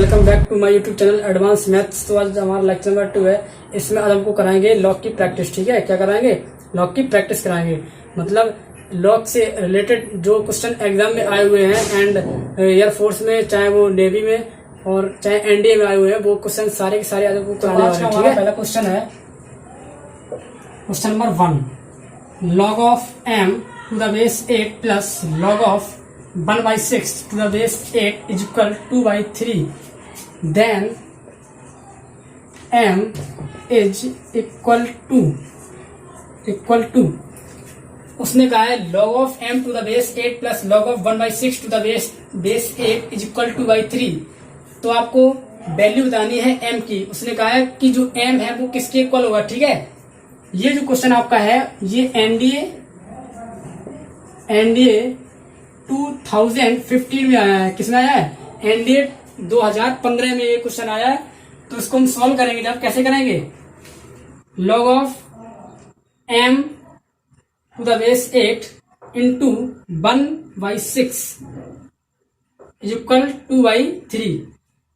Welcome back to my YouTube channel advance maths. तो आज हमारा लेक्चर नंबर 2 है। इसमें आज हमको कराएंगे लॉग की प्रैक्टिस। ठीक है, क्या कराएंगे? लॉग की प्रैक्टिस कराएंगे। मतलब लॉग से रिलेटेड जो क्वेश्चन एग्जाम में आए हुए हैं एंड एयरफोर्स में, चाहे वो नेवी में और चाहे एनडीए में आए हुए हैं, वो क्वेश्चन सारे के सारे आज हमको कराने वाले हैं। ठीक है, पहला क्वेश्चन है question number 1, log of m to the base 8 plus log of 1/6 to the base 8 is equal to 2/3, then m is equal to उसने कहा है log of m to the base 8 plus log of 1/6 to the base 8 is equal to 2/3। तो आपको value बतानी है m की। उसने कहा है कि जो m है वो किसके इक्वल होगा। ठीक है, ये जो क्वेश्चन आपका है ये एनडीए 2015 में आया है। किसमें आया है? एनडीए 2015 में ये क्वेश्चन आया है। तो इसको हम सॉल्व करेंगे। जब कैसे करेंगे? log of m to the base 8 into 1/6 is equal 2/3।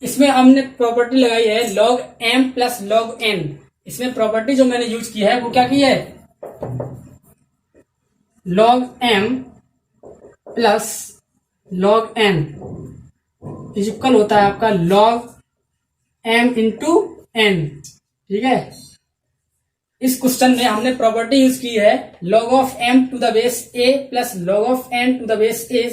इसमें हमने प्रॉपर्टी लगाई है log m plus log n। इसमें प्रॉपर्टी जो मैंने यूज की है वो क्या की है? log m plus log n is equal होता है आपका log m इंटू n। ठीक है, इस क्वेश्चन में हमने प्रॉपर्टी यूज की है log of m to the base a plus log of n to the base a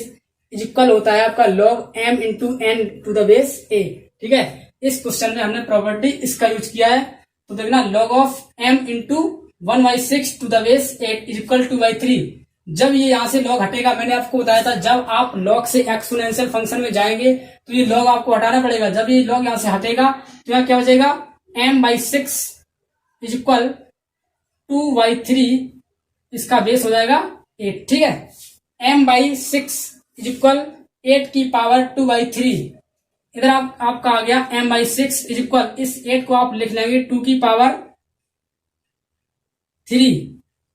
is equal होता है आपका log m into n to the base a। ठीक है, इस क्वेश्चन में हमने प्रॉपर्टी इसका यूज किया है। तो देखना log of m into 1/6 to the base 8 is equal to 2/3। जब ये यहां से log हटेगा, मैंने आपको बताया था जब आप log से एक्सपोनेंशियल फंक्शन में जाएंगे तो ये log आपको हटाना पड़ेगा। जब ये log यहां से हटेगा तो यहाँ क्या बचेगा? m/6 is equal 2/3। इसका बेस हो जाएगा 8। ठीक है, m/6 इज इक्वल 8 की पावर 2/3। इधर आपका आ गया m/6 इज इक्वल, इस 8 को आप लिख लेंगे 2 की पावर 3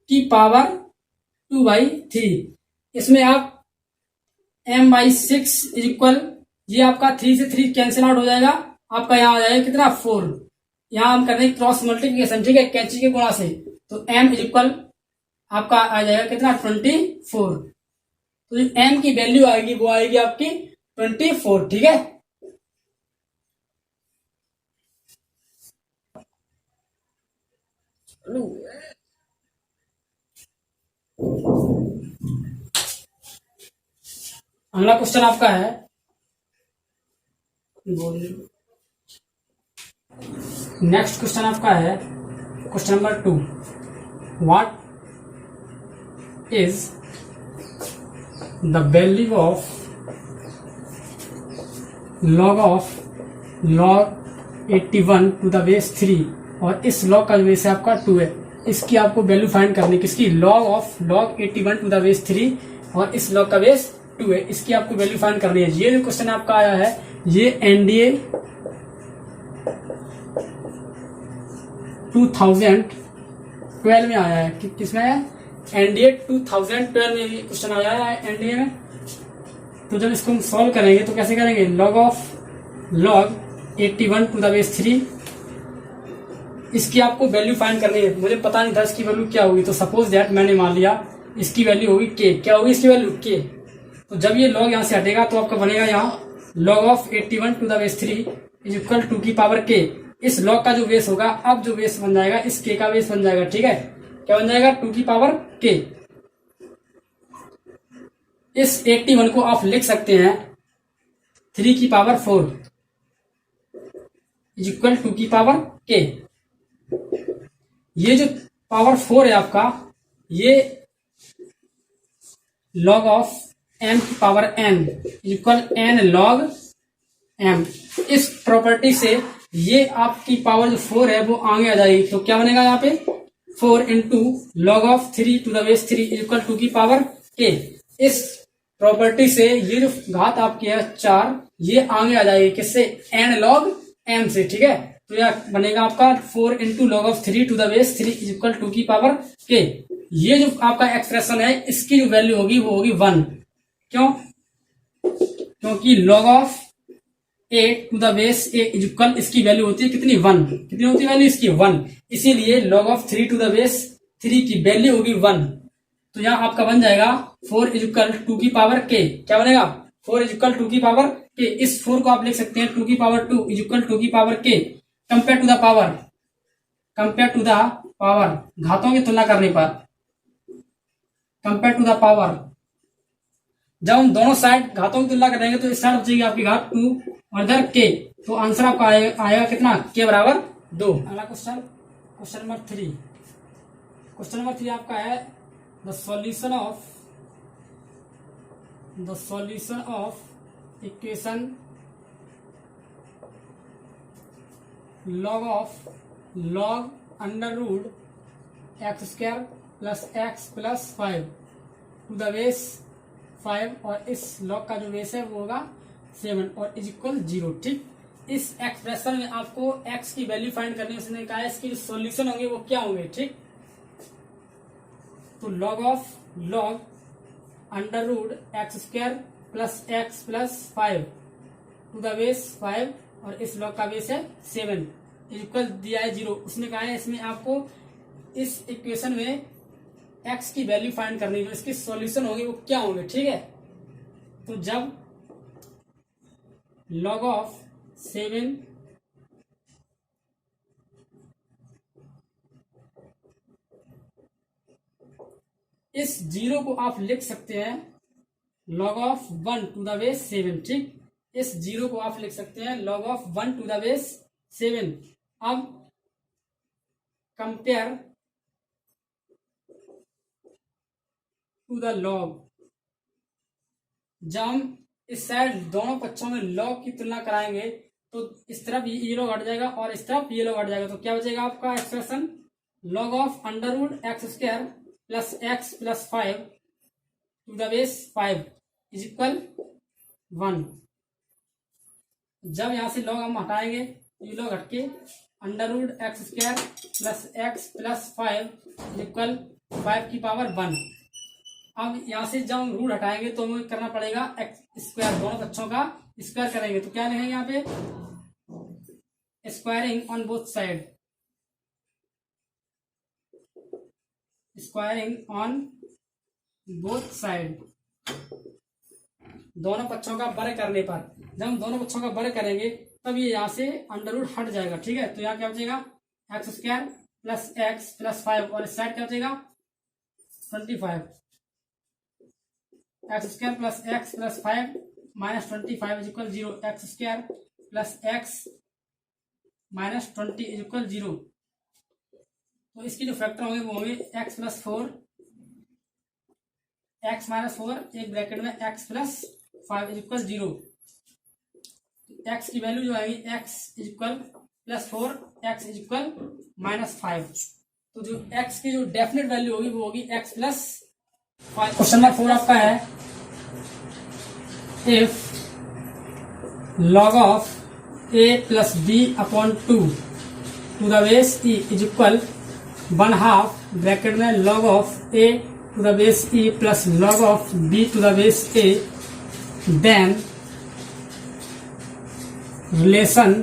की पावर 2/3। इसमें आप m/6 इज इक्वल, ये आपका 3 से 3 कैंसिल आउट हो जाएगा। आपका यहाँ आ जाएगा कितना? 4। यहाँ हम कर रहे हैं क्रॉस मल्टीप्लिकेशन। ठीक है, कैंची के गुणा से। तो m इज इक्वल आपका आ जाएगा कितना? 24। तो जो m की वैल्यू आएगी वो आएगी आपकी 24। ठीक है, अगला क्वेश्चन आपका है, नेक्स्ट क्वेश्चन आपका है question number 2, what is the value of log 81 to the base 3। और इस log का बेस है आपका 2 है। इसकी आपको वैल्यू फाइंड करनी। किसकी? log 81 टू द बेस 3 और इस log का बेस 2 है। इसकी आपको वैल्यू फाइंड करनी है। ये जो क्वेश्चन आपका आया है ये एनडीए 2012 में आया है। किसमें आया? एनडीए 2012 में क्वेश्चन आया है एनडीए में। तो जब इसको हम सॉल्व करेंगे तो कैसे करेंगे? log 81 to the base 3। इसकी आपको वैल्यू फाइंड करनी है। मुझे पता नहीं था इसकी वैल्यू क्या होगी, तो सपोज दैट मैंने मान लिया इसकी वैल्यू होगी k। क्या होगी इसकी वैल्यू? k। तो जब ये log यहां से हटेगा तो आपका बनेगा यहाँ log of 81 to the base 3 is equal 2 की पावर k। इस log का जो बेस होगा, अब जो बेस बन जाएगा इस k का बेस बन जाएगा। ठीक है, क्या बन जाएगा? 2 की पावर k। इस 81 को आप लिख सकते हैं 3 की पावर 4 इज इक्वल 2 की पावर k। ये जो पावर 4 है आपका, ये log ऑफ m की power n is equal n log m। इस प्रॉपर्टी से ये आपकी पावर जो 4 है वो आगे आ जाएगी। तो क्या बनेगा यहाँ पे? 4 into log of 3 to the base 3 is equal 2 की पावर k। इस प्रॉपर्टी से ये जो घात आपकी है 4, ये आगे आ जाएगी। किससे? n log m से। ठीक है, तो यह बनेगा आपका 4 into log of 3 to the base 3 is equal 2 की पावर k। ये जो आपका एक्सप्रेशन है इसकी जो वैल्यू होगी वो होगी 1। क्यों? क्योंकि log of A to the base A is equal, इसकी वैल्यू होती है कितनी 1, कितनी होती है वैल्यू इसकी 1, इसीलिए log of 3 to the base 3 की वैल्यू होगी 1। तो यहाँ आपका बन जाएगा 4 इज इक्वल 2 की पावर k, क्या बनेगा 4 इज इक्वल 2 की पावर k। इस 4 को आप लिख सकते हैं 2 की पावर 2 इज इक्वल 2 की power k, compare to the power, compare to the power, घातों की तुलना करने पर, कंपेयर टू द पावर। जब हम दोनों साइड घातों की तुलना करेंगे तो इस साइड हो जाएगी आपकी घात 2 और इधर k, तो आंसर आपका आएगा कितना k बराबर 2। अगला question, question number 3। Question number 3 आपका है the solution of equation log under root x square plus x plus 5 to the base 5, और इस log का जो बेस है वो होगा 7 और इज इक्वल 0। ठीक, इस एक्सप्रेशन में आपको x की वैल्यू फाइंड करनी है। उसने कहा है इसके जो सॉल्यूशन होंगे वो क्या होंगे। ठीक, तो log under root x square plus x plus 5 to the base 5, और इस log का बेस है 7 इक्वल दिया है 0। उसने कहा है इसमें आपको इस इक्वेशन में x की वैल्यू फाइंड करनी है, जो इसके सॉल्यूशन होंगे वो क्या होंगे। ठीक है, तो जब log ऑफ 7 इस 0 को आप लिख सकते हैं log of 1 to the base 7। ठीक, इस 0 को आप लिख सकते हैं log of 1 to the base 7। अब कंपेयर टू द log, जब हम इस साइड दोनों पक्षों में log की तुलना कराएंगे तो इस तरफ ये log हट जाएगा और इस तरफ ये log हट जाएगा, तो क्या बचेगा आपका expression log of under root x square plus x plus 5 to the base 5 is equal 1। जब यहां से log हम हटाएंगे ये log हटके under root x square plus x plus 5 equal 5 की पावर 1। अब यहां से जब हम रूट हटाएंगे तो हमें करना पड़ेगा एक्स स्क्वायर, दोनों पक्षों का स्क्वायर करेंगे, तो क्या लिखेंगे यहाँ पे squaring on both side, squaring on both side, दोनों पक्षों का वर्ग करने पर, जब हम दोनों पक्षों का वर्ग करेंगे तब ये यहाँ से अंडर रूट हट जाएगा। ठीक है, तो यहाँ क्या बचेगा x square plus x plus 5, और इस साइड क्या बचेगा 25, x square plus x plus 5 minus 25 is equal 0, x square plus x minus 20 is equal 0। तो इसके जो फैक्टर होंगे वो होंगे एक्स प्लस 4, एक्स माइनस 4, एक ब्रैकेट में x plus 5 is equal 0। X की वैल्यू जो आएगी x is equal plus 4, x is equal minus 5। तो जो एक्स की जो डेफिनेट वैल्यू होगी वो होगी एक्स प्लस 5। क्वेश्चन नंबर 4 आपका है if log of a plus b upon 2 to the base e is equal 1/2 bracket में log of a to the base e plus log of b to the base a, then relation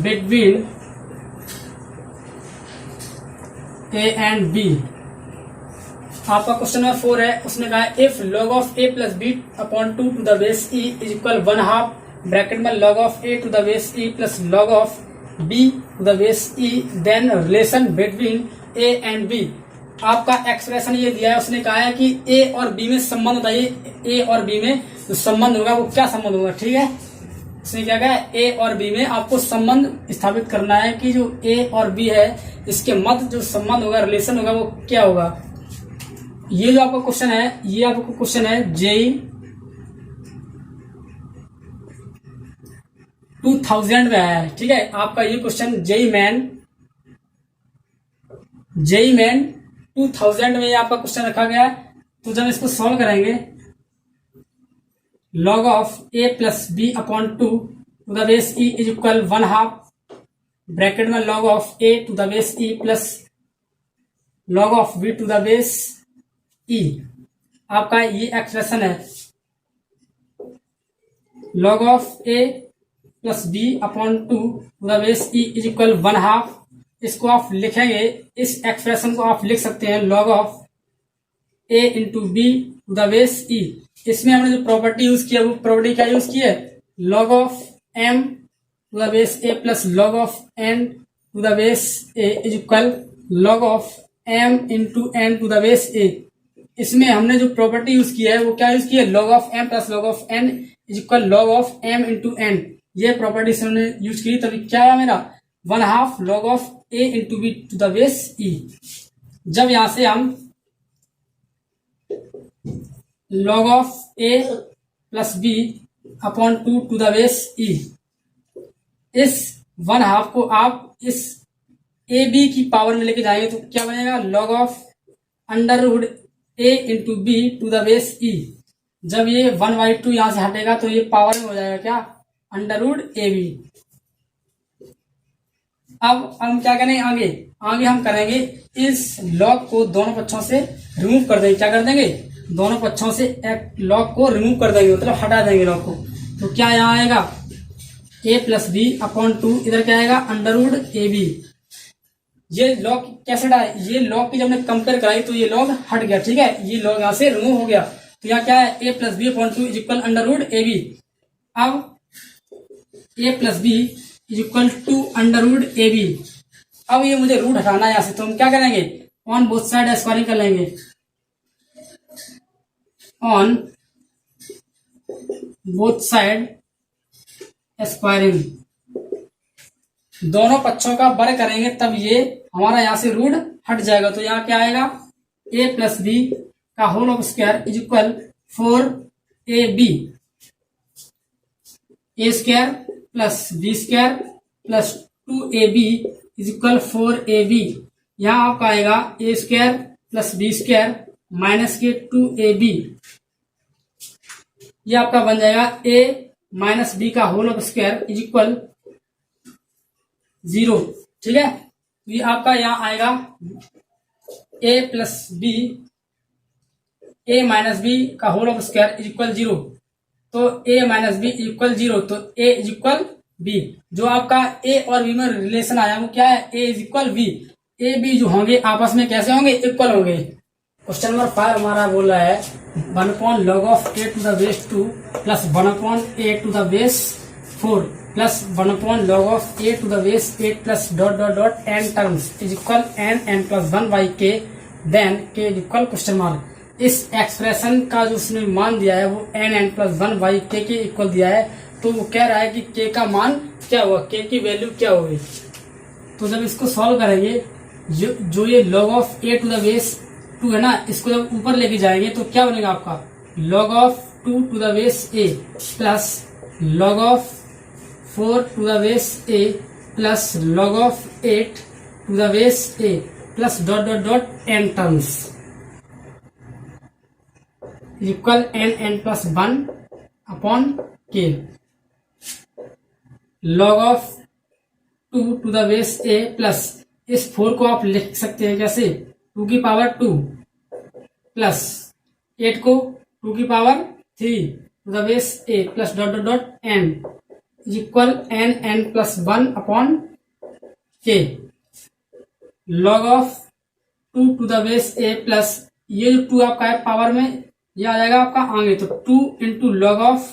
between a and b। आपका question number 4 है, उसने कहा if log of a plus b upon 2 to the base e is equal 1/2 bracket में log of a to the base e plus log of b to the base e, then relation between a and b। आपका expression ये दिया है, उसने कहा है कि a और b में संबंध बताइए, a और b में जो संबंध होगा वो क्या संबंध होगा। ठीक है, उसने क्या कहा a और b में आपको संबंध स्थापित करना है कि जो a और b है इसके मध्य जो संबंध होगा, रिलेशन होगा वो क्या होगा। ये जो आपका क्वेश्चन है, ये आपको क्वेश्चन है जेई 2000 में आया है। ठीक है, आपका ये क्वेश्चन जेई मैन 2000 में आपका क्वेश्चन रखा गया है। तो जब इसको सॉल्व करेंगे log of a plus B upon 2 to the base e is equal 1/2 bracket में log of a to the base e plus log of b to the base e। आपका ये एक्सप्रेशन है। Log of A plus B upon 2 to the base e is equal 1/2। इसको आप लिखेंगे, इस expression को आप लिख सकते हैं log of A into B to the base e. इसमें हमने जो प्रॉपर्टी यूज किया वो प्रॉपर्टी क्या यूज की है, log of m to the base a plus log of n to the base A is equal log of M into n to the base a. इसमें हमने जो प्रॉपर्टी यूज किया है वो क्या यूज की है, log of M plus log of N is equal log of M into N. ये प्रॉपर्टी से हमने यूज की, तभी क्या है मेरा 1/2 log of A into B to the base E. जब यहां से हम log of A plus B upon 2 to the base E, इस 1/2 को आप इस ए बी की पावर में लेके जाएंगे तो क्या बनेगा, log of under root A into B to the base E. जब ये 1/2 यहां से हटेगा तो ये पावर में हो जाएगा क्या, अंडर रूट ए बी। अब हम क्या करेंगे, आगे हम करेंगे इस लॉग को दोनों पक्षों से रिमूव कर देंगे। क्या कर देंगे, दोनों पक्षों से लॉग को रिमूव कर देंगे, मतलब हटा देंगे लॉग को। तो क्या यहाँ आएगा, ए प्लस बी अपॉन 2, इधर क्या आएगा अंडर रूट ए बी। ये लॉग कैसे हटा, ये लॉग की जब हमने कंपेयर कराई तो ये लॉग हट गया, ठीक है, ये लॉग यहाँ से रिमूव हो गया। तो यहाँ क्या है, A plus B upon 2 is equal under root A B. अब A plus B is equal to under root A B. अब ये मुझे रूट हटाना है यहाँ से, तो हम क्या करेंगे, ऑन बोथ साइड स्क्वायरिंग कर लेंगे। ऑन बोथ साइड स्क्वायरिंग, दोनों पक्षों का वर्ग करेंगे तब ये हमारा यहाँ से रूट हट जाएगा। तो यहाँ क्या आएगा, ए प्लस बी का whole of square is equal 4ab, A square plus B square plus 2ab is equal 4ab। यहाँ आपका आएगा A square plus B square minus के 2ab, ये आपका बन जाएगा ए माइनस बी का whole of square is equal 0, ठीक है। तो ये आपका यहाँ आएगा A plus B, A minus B का whole of square is equal 0। तो ए माइनस बी इज इक्वल 0, तो ए इज इक्वल बी। जो आपका ए और बी में रिलेशन आया वो क्या है, A is equal B. A B जो होंगे आपस में कैसे होंगे, इक्वल होंगे। क्वेश्चन नंबर 5 हमारा बोल रहा है 1 log of A to the base 2 plus 1 a to the base 4 plus 1 log of A to the base 8 plus dot dot dot N terms is equal N plus 1 by k, then k is equal question mark. इस expression का जो उसने मान दिया है वो n plus 1 by k equal दिया है। तो वो कह रहा है कि के का मान क्या हुआ, के की वैल्यू क्या होगी। तो जब इसको सॉल्व करेंगे, जो ये log of A to the base 2 है ना, इसको जब ऊपर लेके जाएंगे तो क्या बनेगा आपका, log of 2 to the base a plus log of 4 to the base a plus log of 8 to the base a plus dot dot dot N terms equal N plus 1 upon के। log of 2 to the base a plus इस 4 को आप लिख सकते हैं कैसे, 2 की power 2 plus 8 को 2 की power 3 to the base a plus dot dot dot n is equal N plus 1 upon के। log of 2 to the base a plus ये जो 2 आपका है पावर में ये आ जाएगा आपका आगे, तो 2 into log of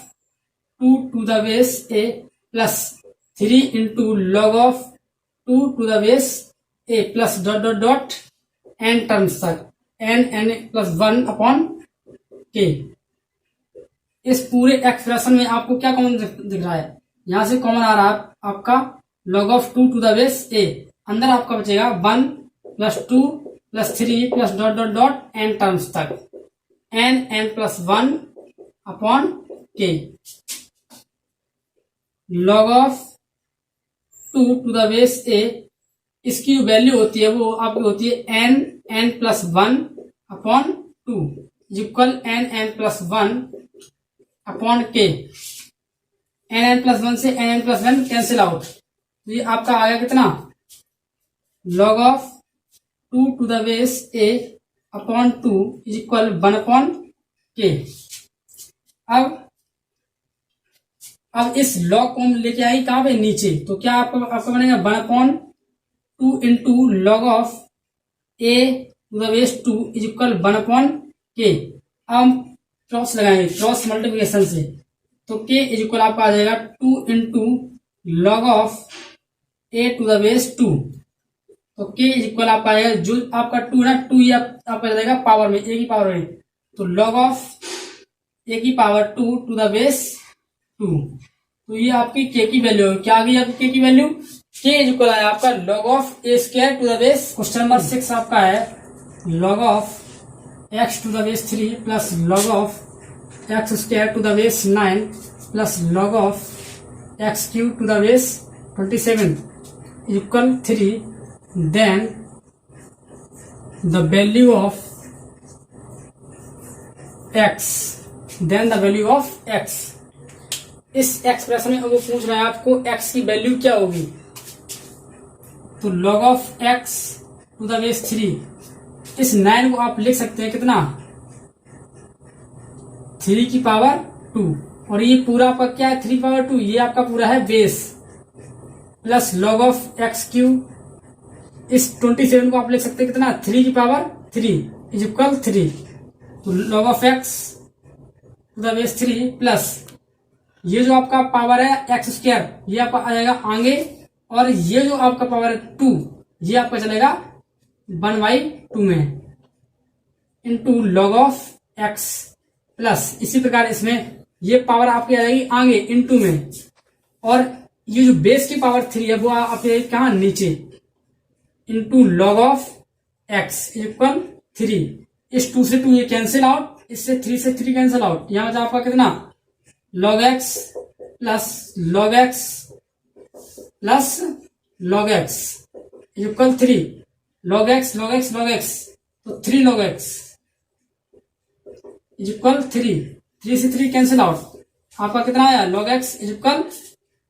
2 to the base a plus 3 into log of 2 to the base a plus dot dot dot N terms तक एन प्लस 1 अपॉन के। इस पूरे एक्सप्रेशन में आपको क्या कॉमन दिख रहा है, यहां से कॉमन आ रहा है आपका log of 2 to the base A, अंदर आपका बचेगा 1 plus 2 plus 3 plus dot dot dot N terms तक एन प्लस 1 अपॉन के। log of 2 to the base A, इसकी जो वैल्यू होती है वो आपकी होती है N plus 1 upon 2 equal N plus 1 upon K. N plus 1 से एन प्लस 1 कैंसिल आउट, तो ये आपका आ गया कितना, log of 2 to the base a upon 2 is equal 1 upon k. अब अब इस लॉग को हम लेके आएंगे कहाँ पे, नीचे। तो क्या आपका बनेगा 1/2 into log of a to the base 2 is equal 1/k। अब हम क्रॉस लगाएंगे, क्रॉस मल्टीप्लिकेशन से, तो k इज इक्वल आपका आ जाएगा 2 into log of a to the base 2। तो k इज इक्वल आपका आएगा, जो आपका 2 ना, 2 ये आपका जाएगा पावर में, a की पावर में, तो लॉग ऑफ a की पावर 2 टू द बेस 2। तो ये आपकी k की वैल्यू है। क्या आ गई आपकी k की वैल्यू, k इज इक्वल है आपका log of a square to the base. Question number 6 आपका है log of x to the base 3 plus log of x square to the base 9 plus log of x cube to the base 27 is equal 3। Then the value of x, then the value of x। इस expression में वो पूछ रहा है आपको x की value क्या होगी। तो log of x to the base 3, इस 9 को आप लिख सकते हैं कितना, 3 की पावर 2, और ये पूरा आपका क्या है 3 पावर 2, ये आपका पूरा है base, plus log of x cube, इस 27 को आप लिख सकते हैं कितना, 3 की पावर 3 इज इक्वल 3। तो log of x to the base 3 plus ये जो आपका पावर है एक्स स्क्वायर, ये आपका आ जाएगा आगे, और ये जो आपका पावर है 2, ये आपका चलेगा 1/2 में, into log of x plus इसी प्रकार इसमें ये पावर आपकी आ जाएगी आगे इनटू में, और ये जो बेस की पावर 3 है वो आपके कहा नीचे, into log of x equal 3। इस 2 से 2 ये कैंसिल आउट, इससे 3 से 3 कैंसिल आउट, यहां पर आपका कितना log x plus log x plus log x equal 3। log x log x log x, तो 3 log x इक्वल 3, 3 से 3 कैंसिल आउट, आपका कितना आया log x equal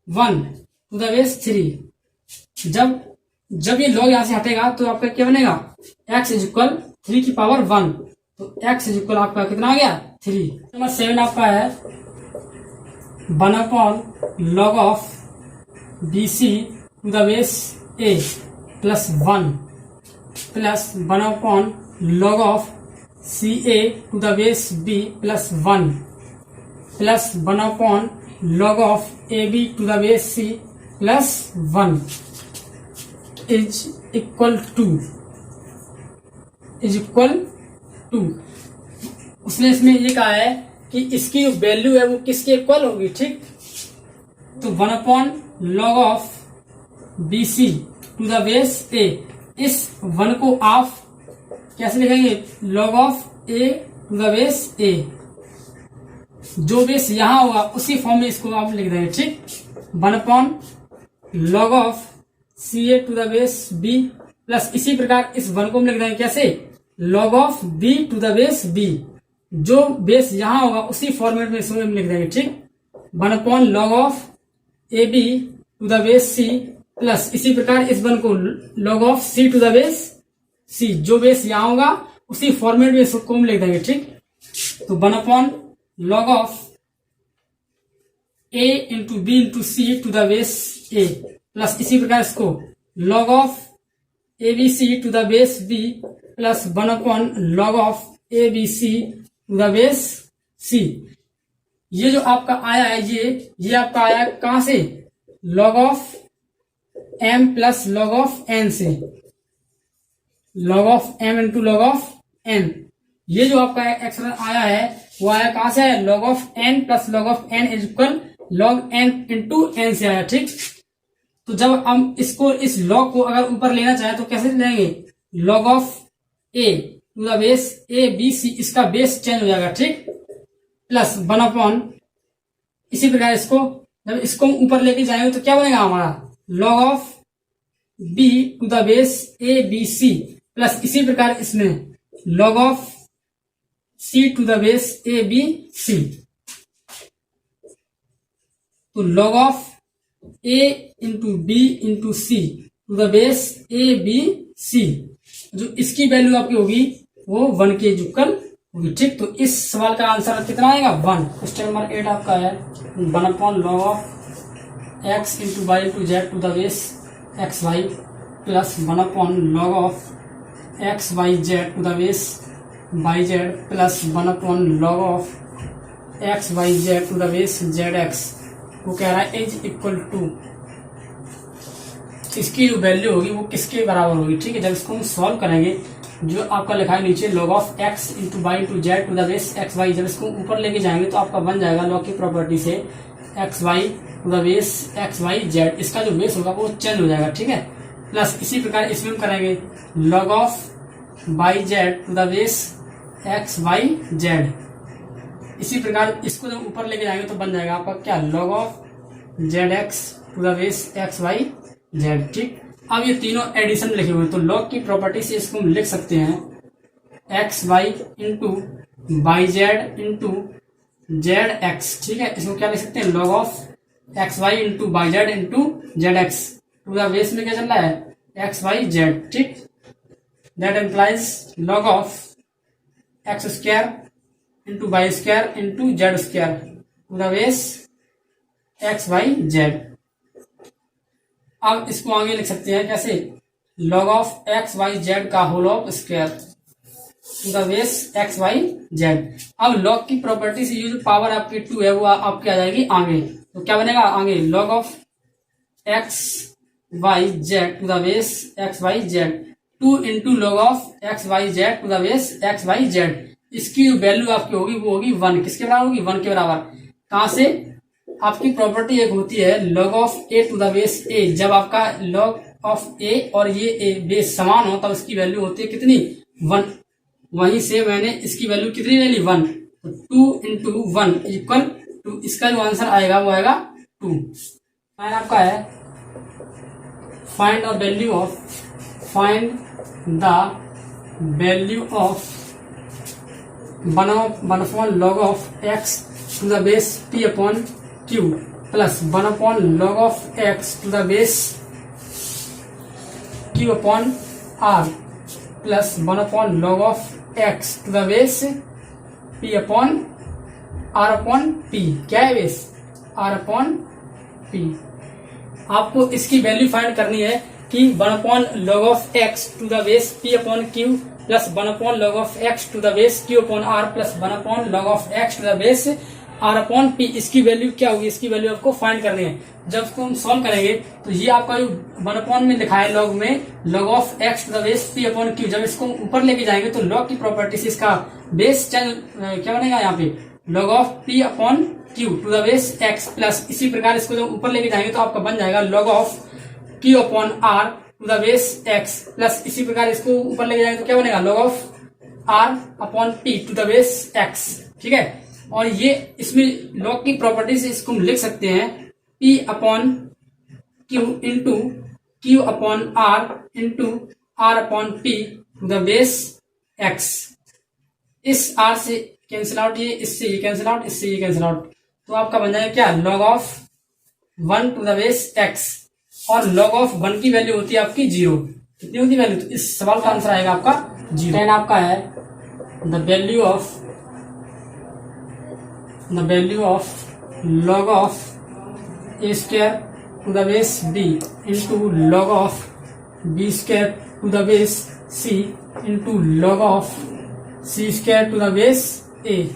1 to the base 3। जब ये log यहां से हटेगा तो आपका क्या बनेगा, x इक्वल 3 की पावर 1, तो x इक्वल आपका कितना आ गया 3। नंबर 7 आपका है 1/log of BC to the base a plus 1 plus 1/log of CA to the base b plus 1 plus 1/log of AB to the base c plus 1 is equal to. उसने इसमें ये कहा है कि इसकी जो वैल्यू है वो किसके इक्वल होगी, ठीक। तो 1/log of BC to the base A, इस 1 को आप कैसे लिखेंगे, log of A to the base A, जो बेस यहां होगा उसी फॉर्म में इसको आप लिख देंगे, ठीक। 1/log of CA to the base B plus इसी प्रकार इस 1 को हम लिख देंगे कैसे, log of B to the base B, जो बेस यहां होगा उसी फॉर्मेट में इसमें हम लिख देंगे, ठीक। 1/log of AB to the base C plus इसी प्रकार इस 1 को log of C to the base C, जो बेस यहां होगा उसी फॉर्मेट में इसको हम लिख देंगे, ठीक। तो 1/log of A into B into C to the base A plus इसी प्रकार इसको log of ABC to the base B plus 1/log of ABC to the base C। ये जो आपका आया है ये आपका आया कहां से, log of M plus log of N से, log of M into log of N। ये जो आपका एक्सप्रेशन आया है वो आया कहां से है, log of N plus log of N is equal log N into N से आया, ठीक। तो जब हम इसको इस log को अगर ऊपर लेना चाहे तो कैसे लेंगे, log of A to the base A B C, इसका बेस चेंज हो जाएगा, ठीक, प्लस 1/, इसी प्रकार इसको जब इसको ऊपर लेके जाएंगे तो क्या बनेगा हमारा, log of B to the base A B C plus इसी प्रकार इसमें log of C to the base A B C। तो log of A into B into C to the base A B C, जो इसकी value आपकी होगी वो 1 के इक्वल होगी, ठीक। तो इस सवाल का आंसर कितना आएगा 1। क्वेश्चन नंबर 8 आपका है one upon log of x into y into z to the base x y plus one upon log of x y z to the base y z plus one upon log of x y z to the base z x. वो कह रहा है is equal to, इसकी जो value होगी वो किसके बराबर होगी। ठीक है, जब इसको हम सॉल्व करेंगे, जो आपका लिखा है नीचे log of x into y into z to the base x y, जब इसको ऊपर लेके जाएंगे तो आपका बन जाएगा लॉग की प्रॉपर्टी से x y to the base x y z, इसका जो बेस होगा वो चेंज हो जाएगा। ठीक है, प्लस इसी प्रकार इसमें हम करेंगे log of y z to the base x y z. इसी प्रकार इसको जब ऊपर लेके जाएंगे तो बन जाएगा आपका क्या, log of z x to the base x y z. ठीक, अब ये तीनों एडिशन लिखे हुए हैं तो लॉग की प्रॉपर्टी से इसको हम लिख सकते हैं x y into y z into z x. ठीक है, इसको क्या लिख सकते हैं, log of x y into y z into z x to the base में क्या चल रहा है, एक्स वाई जेड। ठीक, that implies log of x square into y square into z square to the base x y z. अब इसको आगे लिख सकते हैं कैसे, log of x y Z का whole of square to the base x y z. अब log की प्रॉपर्टी से ये जो पावर आपकी 2 है वो आपकी आ जाएगी आगे, तो क्या बनेगा आगे, log of x y z to the base x y z 2 into log of x y z to the base x y z. इसकी जो वैल्यू आपकी होगी वो होगी 1, किसके बराबर होगी, 1 के बराबर। कहां से, आपकी प्रॉपर्टी एक होती है log of A to the base A, जब आपका लॉग ऑफ ए और ये ए बेस समान हो तब इसकी वैल्यू होती है कितनी, 1। वहीं से मैंने इसकी वैल्यू कितनी ले ली, 1, तो 2 इंटू 1 इक्वल टू, इसका जो आंसर आएगा वो आएगा 2। फाइंड आपका है find the value of one upon log of x to the base P upon Q plus 1 upon log of x to the base Q upon R plus 1 upon log of x to the base P upon R upon P। क्या है base, R upon P। आपको इसकी value find करनी है कि 1 upon log of x to the base P upon Q plus 1 upon log of x to the base Q upon R plus 1 upon log of x to the base R upon P. इसकी value क्या होगी, इसकी value आपको find करनी है। जब इसको हम सॉल्व करेंगे तो ये आपका जो 1 अपॉन में लिखा है लॉग में log of x to the base P upon Q, जब इसको ऊपर लेके जाएंगे तो लॉग की प्रॉपर्टी से इसका बेस चेंज क्या बनेगा, यहाँ पे log of P upon Q to the base x plus इसी प्रकार इसको जब ऊपर लेके जाएंगे तो आपका बन जाएगा log of Q upon R to the base x plus इसी प्रकार इसको ऊपर लेके जाएंगे तो क्या बनेगा, log of R upon P to the base x. ठीक है, और ये इसमें लॉग की प्रॉपर्टी से इसको हम लिख सकते हैं P upon Q into Q upon R into R upon P to the base x. इस आर से कैंसिल आउट, ये इससे ये कैंसिल आउट, इससे ये कैंसिल आउट, तो आपका बन जाएगा क्या, log of 1 to the base x. और लॉग ऑफ 1 की वैल्यू होती है आपकी 0, कितनी होती है वैल्यू, तो इस सवाल का आंसर आएगा आपका 0। देन आपका है the value of log of a square to the base b into log of b square to the base c into log of c square to the base a.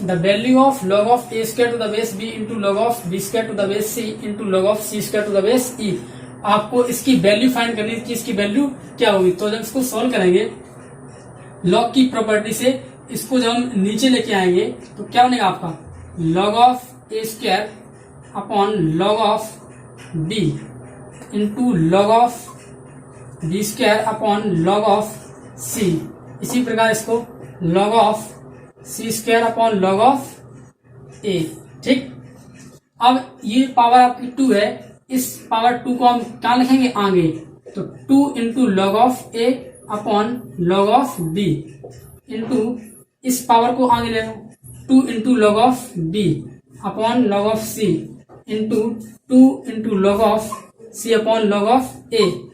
The value of log of a square to the base b into log of b square to the base c into log of c square to the base e. आपको इसकी value find करनी है कि इसकी value क्या होगी। तो जब इसको सॉल्व करेंगे लॉग की प्रॉपर्टी से, इसको जब हम नीचे लेके आएंगे तो क्या बनेगा आपका, log of A square upon log of B into log of B square upon log of C. इसी प्रकार इसको log of C square upon log of A. ठीक, अब ये पावर आपकी 2 है, इस पावर 2 को हम क्या लिखेंगे आगे, तो 2 into log of a upon log of B into इस पावर को आगे ले लो 2 into log of b upon log of c into 2 into log of c upon log of a.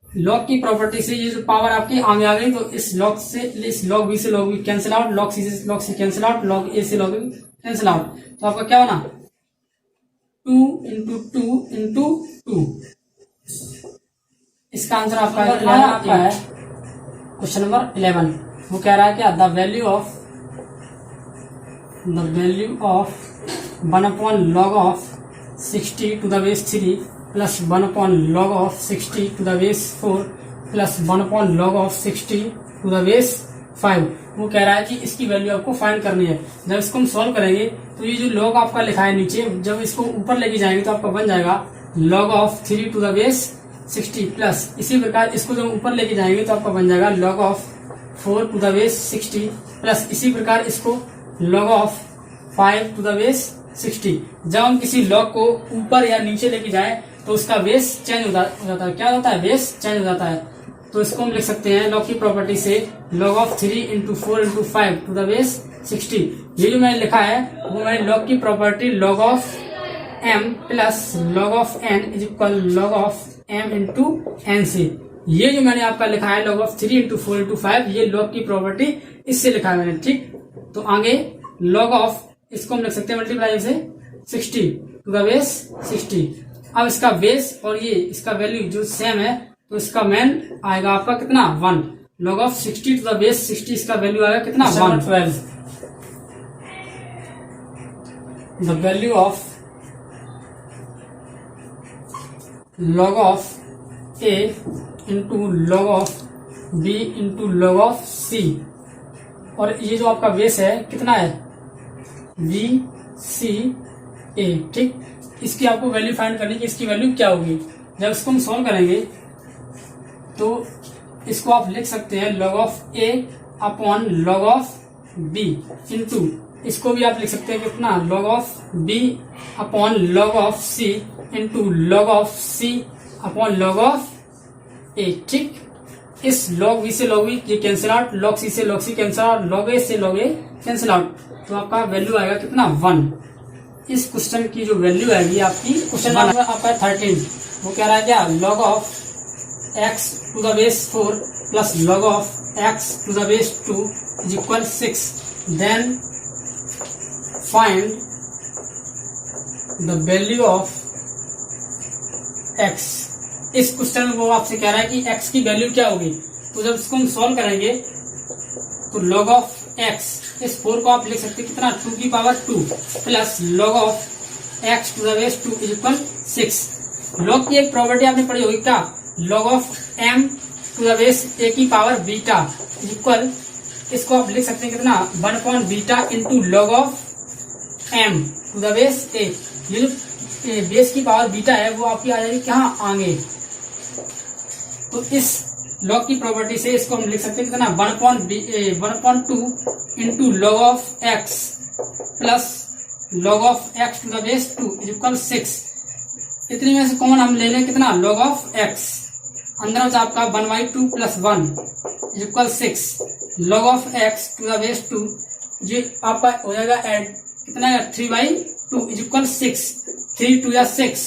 Log की प्रॉपर्टी से ये जो पावर आपकी आगे आ गई तो इस लॉग से, इस लॉग बी से log B cancel out, log C से कैंसिल आउट, लॉग ए से लॉग बी कैंसिल आउट, तो आपका क्या बना 2 इंटू 2 इंटू 2। इसका आंसर आपका है क्वेश्चन नंबर 11। वो कह रहा है क्या, the value of 1/log of 60 to the base 3 plus 1/log of 60 to the base 4 plus 1/log of 60 to the base 5। वो कह रहा है कि इसकी वैल्यू आपको फाइंड करनी है। जब इसको हम सॉल्व करेंगे तो ये जो log आपका लिखा है नीचे, जब इसको ऊपर लेके जाएंगे तो आपका बन जाएगा log of 3 to the base 60 plus इसी प्रकार इसको जब ऊपर लेके जाएंगे तो आपका बन जाएगा log of 4 to the base 60 plus इसी प्रकार इसको log of 5 to the base 60। जब हम किसी log को ऊपर या नीचे लेके जाएं तो उसका बेस चेंज हो जाता है। क्या होता है, बेस चेंज हो जाता है। तो इसको हम लिख सकते हैं log की प्रॉपर्टी से log of 3 into 4 into 5 to the base 60। ये जो मैंने लिखा है वो मैंने log की property log of m plus log of n is equal log of m into n से, ये जो मैंने आपका लिखा है log of 3 इंटू 4 इंटू 5, ये log की प्रॉपर्टी इससे लिखा है मैंने। ठीक, तो आगे log of, इसको हम लिख सकते हैं मल्टीप्लाई से 60 टू द बेस 60। अब इसका बेस और ये इसका वैल्यू जो सेम है तो इसका मैन आएगा आपका कितना 1। log of 60 to the base 60, इसका वैल्यू आएगा कितना 112। The value of log of a into log of b into log of c, और ये जो आपका बेस है कितना है b c a। ठीक, इसकी आपको वैल्यू फाइंड करनी है कि इसकी वैल्यू क्या होगी। जब इसको हम सॉल्व करेंगे तो इसको आप लिख सकते हैं log of a upon log of b into, इसको भी आप लिख सकते हैं कितना log of b upon log of c into log of c upon log of a। ठीक, इस log v से log v ये कैंसिल आउट, log c से log c cancel out, log a से log a कैंसिल आउट, तो आपका value आएगा कितना 1। इस क्वेश्चन की जो वैल्यू आएगी आपकी क्वेश्चन नंबर आपका 13। वो कह रहा है क्या, log of x to the base 4 plus log of x to the base 2 is equal 6, then find the value of x। इस क्वेश्चन में वो आपसे कह रहा है कि x की वैल्यू क्या होगी। तो जब इसको हम सॉल्व करेंगे तो log of x, इस 4 को आप लिख सकते हैं कितना 2 की power 2 plus log of x to the base 2 is equal 6। log की एक प्रॉपर्टी आपने पढ़ी होगी क्या, log of m to the base a की पावर बीटा इज इक्वल, इसको आप लिख सकते हैं कितना 1 upon beta into log of m to the base a। ये जो बेस की पावर बीटा है वो आपकी आ जाएगी कहाँ, आगे। तो इस log की प्रॉपर्टी से इसको हम लिख सकते हैं कितना 1/2 into log of x plus log of x to the base 2 is equal 6। इतने में से कॉमन हम ले लें कितना log of x, अंदर से आपका 1/2 plus 1 is equal 6, log of x to the base 2 ये आपका हो जाएगा एड कितना है 3/2 इज इक्वल 6, 3 2 या 6,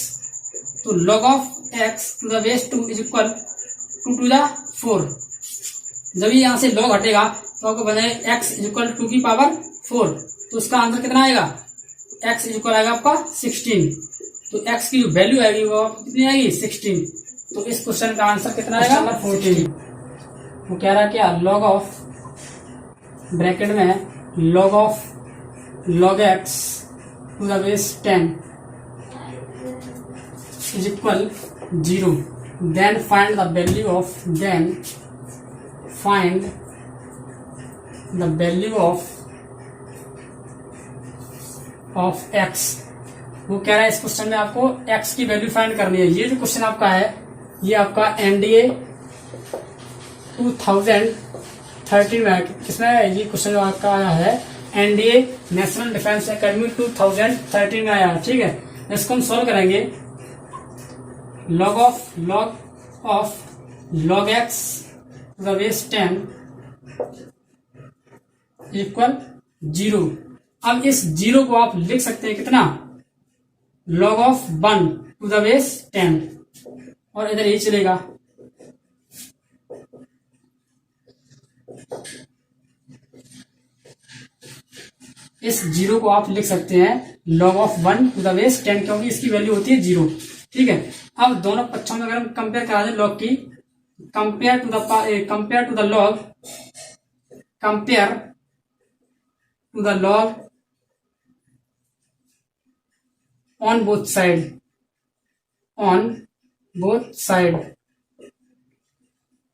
तो log of x to the base 2 is equal 2 2 या 4। जब यहाँ से log हटेगा तो आपको बनेगा x इज इक्वल 2 की पावर 4, तो उसका आंसर कितना आएगा, x इज इक्वल आएगा आपका 16। तो x की जो वैल्यू आएगी वो कितनी आएगी 16। तो इस क्वेश्चन का आंसर कितना आएगा 14। वो कह रहा है क्या, log ऑफ ब्रैकेट में log of log x to the base 10 is equal 0, then find the value of x। वो कह रहा है इस क्वेश्चन में आपको x की वैल्यू फाइंड करनी है। ये जो क्वेश्चन आपका है ये आपका NDA 2013 में किसमें है, ये क्वेश्चन जो आपका आया है NDA नेशनल डिफेंस एकेडमी 2013 में आया। ठीक है, इसको हम सॉल्व करेंगे log of log x to the base 10 equal 0। अब इस 0 को आप लिख सकते हैं कितना log of 1 to the base 10, और इधर ही चलेगा। इस 0 को आप लिख सकते हैं log of 1 to the base 10, क्योंकि इसकी वैल्यू होती है 0। ठीक है, अब दोनों पक्षों में अगर हम कंपेयर करा दें लॉग की, compare to the log, compare to the log on both side, on both side,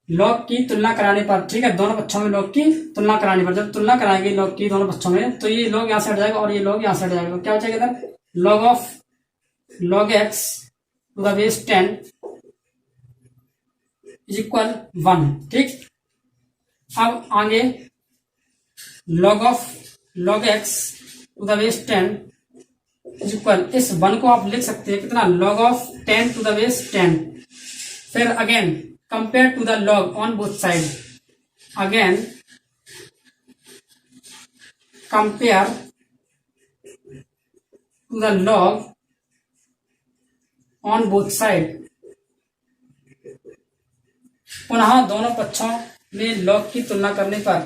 log की तुलना कराने पर, ठीक है, दोनों पक्षों में लॉग की तुलना कराने पर, जब तुलना कराएंगे लॉग की दोनों पक्षों में, तो ये लॉग यहां से हट जाएगा और ये लॉग यहां से हट जाएगा, तो क्या हो जाएगा इधर log of log x to the base 10 is equal 1। ठीक, अब आगे log of log x to the base 10 is equal, इस 1 को आप लिख सकते हैं कितना, log of 10 to the base 10। फिर again compare to the log on both side, again compare to the log on both side, पुनः दोनों पक्षों में लॉग की तुलना करने पर,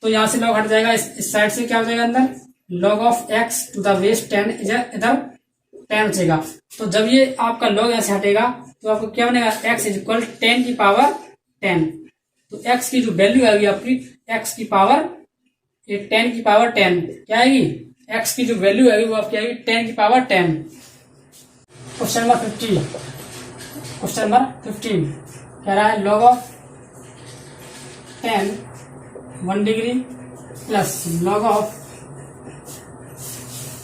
तो यहां से लॉग हट जाएगा, इस साइड से क्या हो जाएगा अंदर log of x to the base 10, इधर 10 बचेगा। तो जब ये आपका log ऐसे हटेगा तो आपको क्या बनेगा, x इज इक्वल 10 की पावर 10। तो x की जो वैल्यू आएगी आपकी, x की पावर, ये 10 की पावर 10 क्या आएगी, x की जो वैल्यू आएगी वो आपकी आएगी 10 की power 10। Question number 15, question number 15 कह रहा है log of 10 1 degree plus log of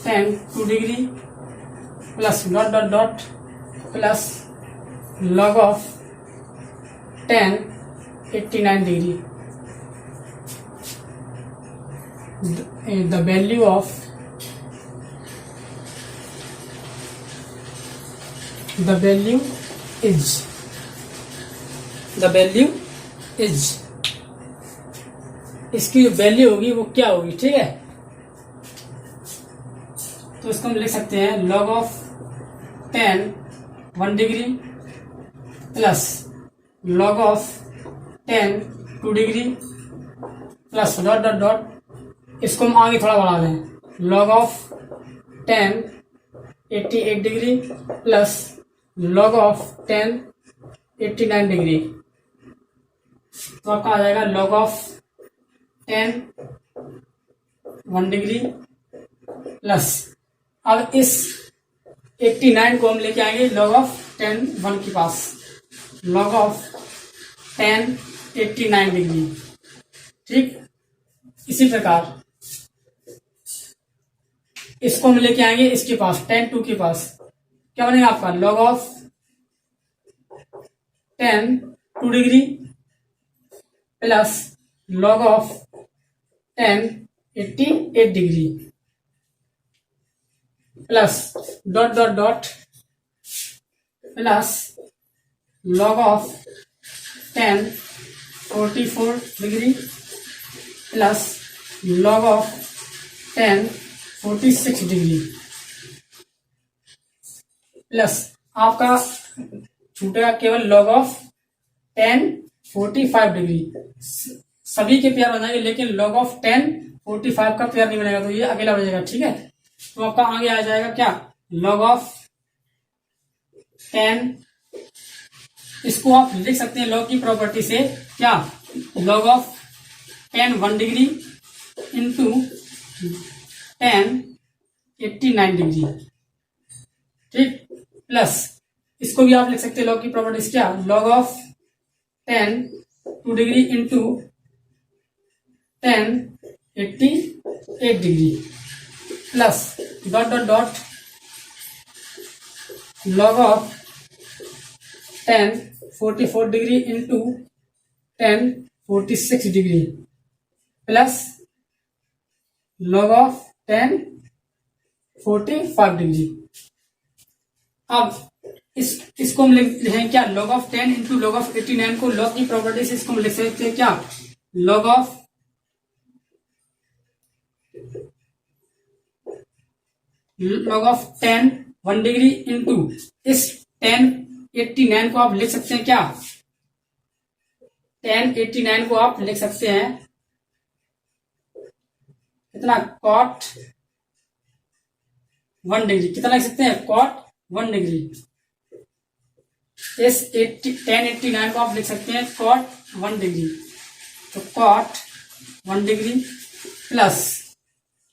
10 2 degree plus dot dot dot plus log of 10 89 degree, the value of the value is, इसकी जो वैल्यू होगी वो क्या होगी। ठीक है, तो इसको हम लिख सकते हैं log of 10 1 degree plus log of 10 2 degree plus dot dot dot, इसको हम आगे थोड़ा बढ़ा दें, log of 10 88 degree plus log of 10 89 degree, तो आपका आ जाएगा log ऑफ 10 1 डिग्री प्लस, अब इस 89 को हम लेके आएंगे log ऑफ 10 1 के पास, log ऑफ 10 89 डिग्री। ठीक, इसी प्रकार इसको हम लेके आएंगे इसके पास 10 2 के पास, क्या बनेगा आपका log of 10 2 degree plus log of 10 88 degree plus dot dot dot plus log of 10 44 degree plus log of 10 46 degree plus आपका छूटेगा केवल log ऑफ 10 45 डिग्री। सभी के पेयर बन जाएंगे लेकिन log ऑफ 10 45 का पेयर नहीं बनेगा, तो ये अकेला बनेगा। ठीक है, तो आपका आगे आ जाएगा क्या, log ऑफ 10, इसको आप लिख सकते हैं log की प्रॉपर्टी से क्या, log of 10 1 degree into 10 89 degree. ठीक, प्लस इसको भी आप लिख सकते हैं log की प्रॉपर्टीज क्या, log of 10 2 degree into 10 88 degree plus dot dot dot log of 10 44 degree into 10 46 degree plus log of 10 45 degree. अब इसको हम लिखेंगे क्या, log of 10 into log of 89 को log की प्रॉपर्टी से इसको हम लिख सकते हैं क्या, log ऑफ 10 1 डिग्री इंटू इस 10 89 को आप लिख सकते हैं क्या, 10 89 को आप लिख सकते हैं कितना कॉट 1 डिग्री, कितना लिख सकते हैं कॉट 1 डिग्री। इस 1089 को आप लिख सकते हैं कॉट 1 डिग्री, तो cot 1 degree plus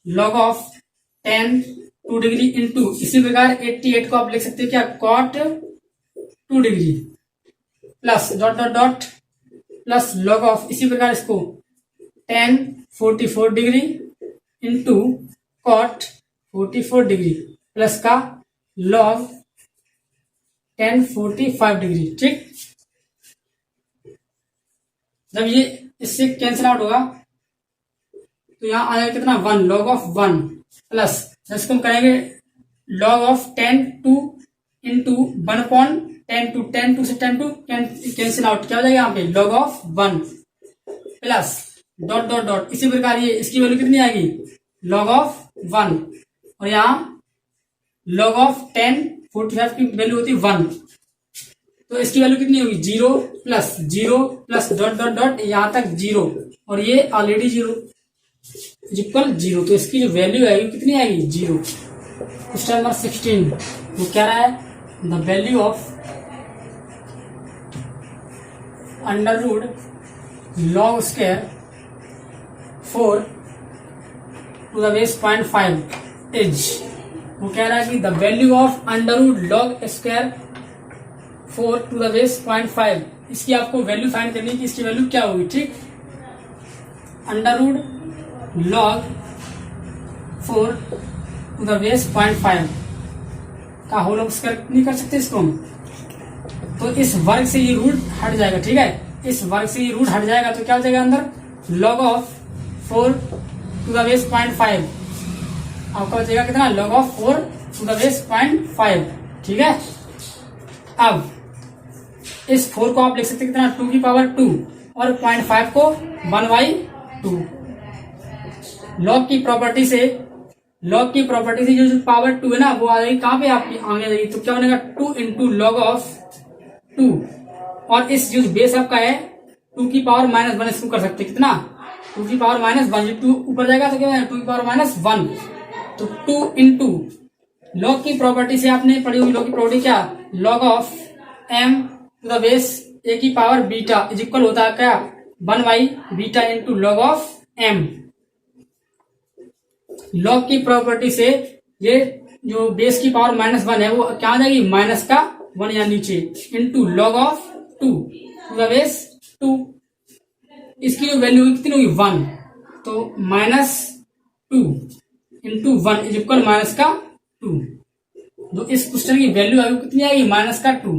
log of 10 2 degree into, इसी प्रकार 88 को आप लिख सकते हैं क्या cot 2 degree plus dot dot dot plus log of, इसी प्रकार इसको 10 44 degree into cot 44 degree plus का लॉग 10 45 डिग्री। ठीक, जब ये इससे कैंसिल आउट होगा तो यहां आएगा कितना 1 लॉग ऑफ 1 प्लस इसको हम करेंगे लॉग ऑफ 10 2 इंटू 1 अपॉन 10 2, 10 2 से 10 2 कैंसिल आउट, क्या हो जाएगा यहाँ पे log of 1 plus dot dot dot, इसी प्रकार ये इसकी वैल्यू कितनी आएगी लॉग ऑफ 1 और यहाँ लॉग ऑफ 10 45 की वैल्यू होती है 1, तो इसकी वैल्यू कितनी होगी 0 प्लस डॉट डॉट डॉट यहां तक 0 और ये ऑलरेडी 0 इक्वल 0, तो इसकी जो वैल्यू आएगी कितनी आएगी 0। क्वेश्चन नंबर 16 वो कह रहा है the value of under root log square 4 to the base 0.5 is, वो कह रहा है कि the value of under root log square 4 to the base 0.5, इसकी आपको वैल्यू फाइंड करनी है कि इसकी वैल्यू क्या होगी। ठीक, under root log 4 to the base 0.5 का होल स्क्वायर नहीं कर सकते इसको हम, तो इस वर्ग से ये रूट हट जाएगा। ठीक है, इस वर्ग से ये रूट हट जाएगा तो क्या हो जाएगा अंदर log of 4 to the base 0.5 आपका हो जाएगा कितना log of 4 to the base 0.5। ठीक है, अब इस 4 को आप लिख सकते हैं कितना 2 की पावर 2 और 0.5 को 1/2। लॉग की प्रॉपर्टी से जो पावर 2 है ना वो आ जाएगी कहां पे आपकी आगे आ जाएगी, तो क्या बनेगा 2 इंटू लॉग ऑफ 2 और इस जो बेस आपका है 2 की पावर -1 इसको कर सकते हैं कितना 2 की पावर -1, 2 ऊपर जाएगा तो क्या है 2 की पावर -1, तो 2 इंटू लॉग की प्रॉपर्टी से आपने पढ़ी हुई लॉग की प्रॉपर्टी क्या log of m to the base a की पावर बीटा इज इक्वल होता है क्या 1/बीटा into log of m। Log की प्रॉपर्टी से ये जो बेस की पावर -1 है वो क्या आ जाएगी -1 या नीचे into log of 2 to the base 2, इसकी जो वैल्यू कितनी होगी 1, तो -2 इंटू 1 इज इक्वल -2, तो इस क्वेश्चन की वैल्यू आएगी कितनी आएगी -2।